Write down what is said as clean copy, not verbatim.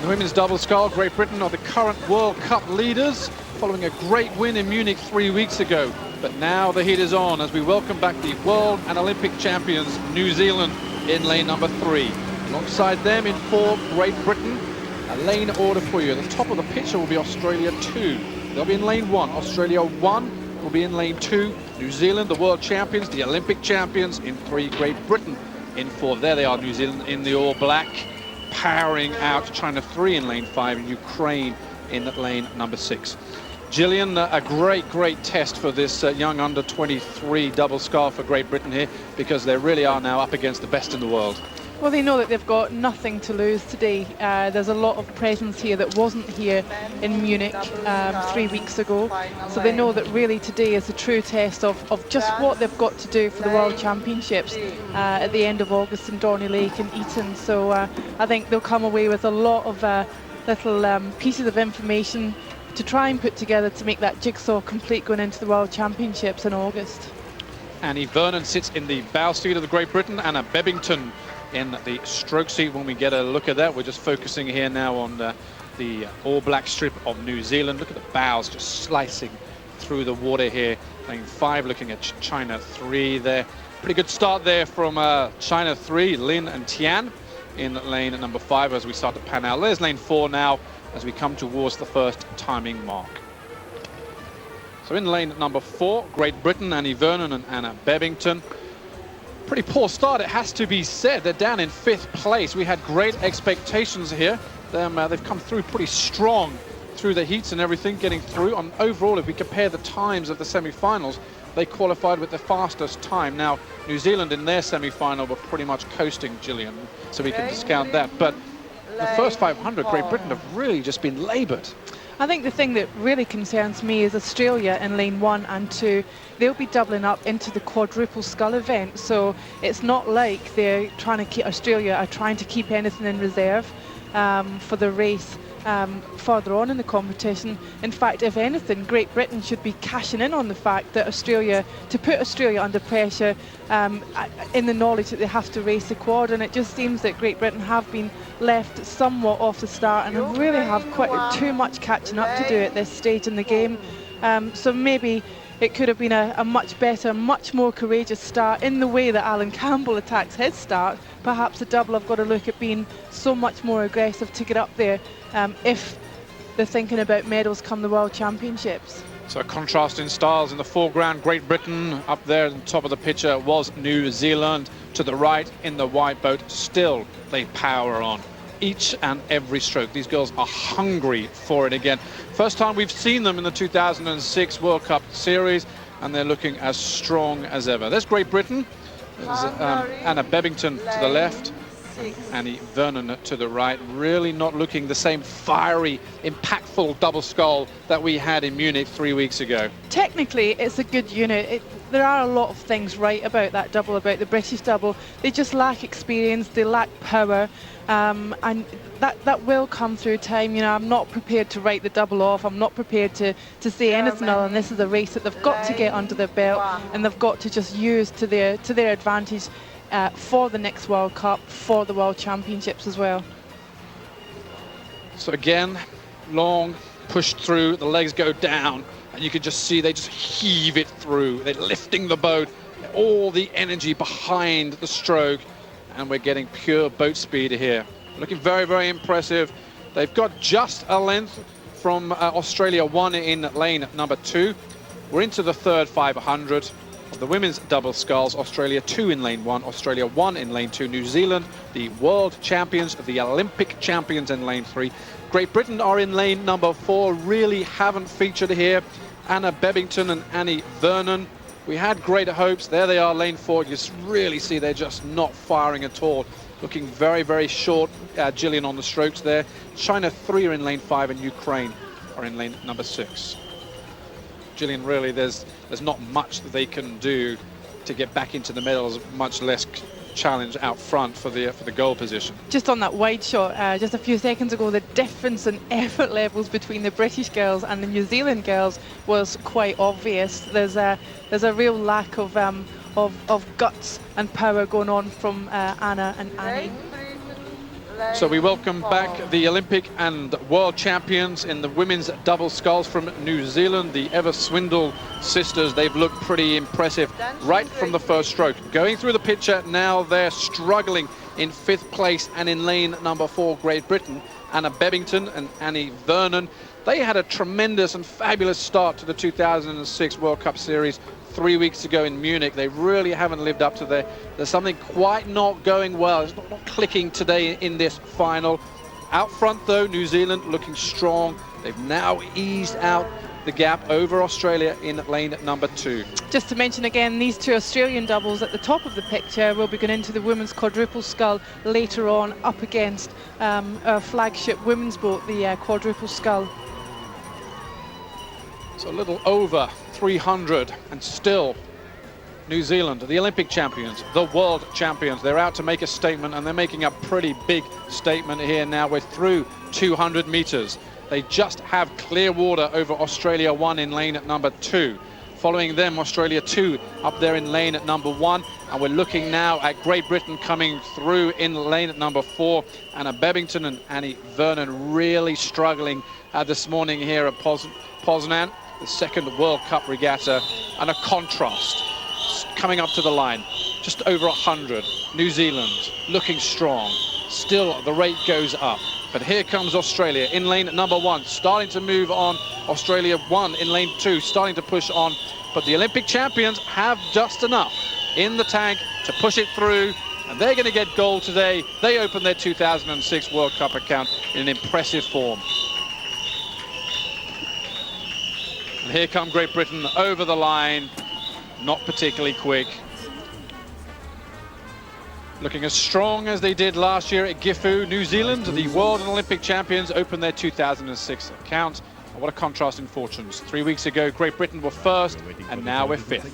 The women's double scull, Great Britain are the current World Cup leaders, following a great win in Munich 3 weeks ago. But now the heat is on as we welcome back the world and Olympic champions, New Zealand, in lane number 3. Alongside them in 4, Great Britain. A lane order for you. At the top of the picture will be Australia 2. They'll be in lane 1. Australia 1 will be in lane 2. New Zealand, the world champions, the Olympic champions, in 3. Great Britain in 4. There they are, New Zealand in the all black, powering out. China 3 in lane 5, and Ukraine in lane number 6. Gillian, a great test for this young under-23 double scull for Great Britain here, because they really are now up against the best in the world. Well, they know that they've got nothing to lose today. There's a lot of presence here that wasn't here in Munich 3 weeks ago. So they know that really today is a true test of just what they've got to do for the World Championships at the end of August in Dorney Lake and Eton. So I think they'll come away with a lot of little pieces of information to try and put together to make that jigsaw complete going into the World Championships in August. Annie Vernon sits in the bow seat of the Great Britain, Anna Bebbington in the stroke seat. When we get a look at that, we're just focusing here now on the all-black strip of New Zealand. Look at the bows just slicing through the water here. Lane 5 looking at China 3 there. Pretty good start there from China 3, Lin and Tian in lane number 5 as we start to pan out. There's lane 4 now as we come towards the first timing mark. So in lane number 4, Great Britain, Annie Vernon and Anna Bebbington. Pretty poor start, it has to be said. They're down in 5th place. We had great expectations here. They've come through pretty strong through the heats and everything, getting through. And overall, if we compare the times of the semi-finals, they qualified with the fastest time. Now, New Zealand in their semi-final were pretty much coasting, Gillian, so we can discount that. But the first 500, Great Britain have really just been laboured. I think the thing that really concerns me is Australia in lane 1 and 2. They'll be doubling up into the quadruple scull event, so it's not like they're trying to keep Australia are trying to keep anything in reserve for the race further on in the competition. In fact, if anything, Great Britain should be cashing in on the fact that to put Australia under pressure in the knowledge that they have to race the quad, and it just seems that Great Britain have been left somewhat off the start and really have quite too much catching up to do at this stage in the game. So maybe it could have been a much better, much more courageous start in the way that Alan Campbell attacks his start. Perhaps the double have got to look at being so much more aggressive to get up there if they're thinking about medals come the World Championships. So a contrast in styles in the foreground. Great Britain up there at the top of the picture was New Zealand. To the right in the white boat, still they power on each and every stroke. These girls are hungry for it again. First time we've seen them in the 2006 World Cup series, and they're looking as strong as ever. There's Great Britain. There's Anna Bebbington to the left, Annie Vernon to the right. Really not looking the same fiery, impactful double scull that we had in Munich 3 weeks ago. Technically, it's a good unit. There are a lot of things right about that double, about the British double. They just lack experience, they lack power, and that will come through time. You know, I'm not prepared to write the double off. I'm not prepared to say anything other than this is a race that they've got to get under their belt, and they've got to just use to their advantage for the next World Cup, for the World Championships as well. So again, long, pushed through, the legs go down, and you can just see they just heave it through. They're lifting the boat, all the energy behind the stroke, and we're getting pure boat speed here. Looking very impressive. They've got just a length from Australia 1 in lane number 2. We're into the third 500 of the women's double sculls. Australia 2 in lane 1, Australia 1 in lane 2. New Zealand, the world champions, the Olympic champions in lane 3. Great Britain are in lane number 4, really haven't featured here. Anna Bebbington and Annie Vernon. We had great hopes. There they are, lane 4. You just really see they're just not firing at all. Looking very short, Gillian on the strokes there. China 3 are in lane 5 and Ukraine are in lane number 6. Gillian, really, there's not much that they can do to get back into the medals, much less challenge out front for the goal position. Just on that wide shot, just a few seconds ago, the difference in effort levels between the British girls and the New Zealand girls was quite obvious. There's a real lack of guts and power going on from Anna and Annie. So we welcome back the Olympic and world champions in the women's double sculls from New Zealand, the Evers-Swindell sisters. They've looked pretty impressive right from the first stroke. Going through the picture now, they're struggling in 5th place, and in lane number 4, Great Britain, Anna Bebbington and Annie Vernon. They had a tremendous and fabulous start to the 2006 World Cup Series 3 weeks ago in Munich. They really haven't lived up to there's something quite not going well. It's not clicking today in this final. Out front though, New Zealand looking strong. They've now eased out the gap over Australia in lane number 2. Just to mention again, these two Australian doubles at the top of the picture will be going into the women's quadruple scull later on, up against our flagship women's boat, the quadruple scull. So a little over 300, and still New Zealand, the Olympic champions, the world champions. They're out to make a statement, and they're making a pretty big statement here now. We're through 200 meters. They just have clear water over Australia 1 in lane at number 2. Following them, Australia 2 up there in lane at number 1. And we're looking now at Great Britain coming through in lane at number 4. Anna Bebbington and Annie Vernon really struggling this morning here at Poznan, the second World Cup regatta, and a contrast coming up to the line. Just over 100. New Zealand looking strong. Still, the rate goes up. But here comes Australia in lane number 1, starting to move on. Australia 1 in lane 2, starting to push on. But the Olympic champions have just enough in the tank to push it through, and they're going to get gold today. They open their 2006 World Cup account in impressive form. And here come Great Britain over the line, not particularly quick. Looking as strong as they did last year at Gifu. New Zealand, the world and Olympic champions, opened their 2006 account. And what a contrast in fortunes. 3 weeks ago, Great Britain were first, and now we're 5th.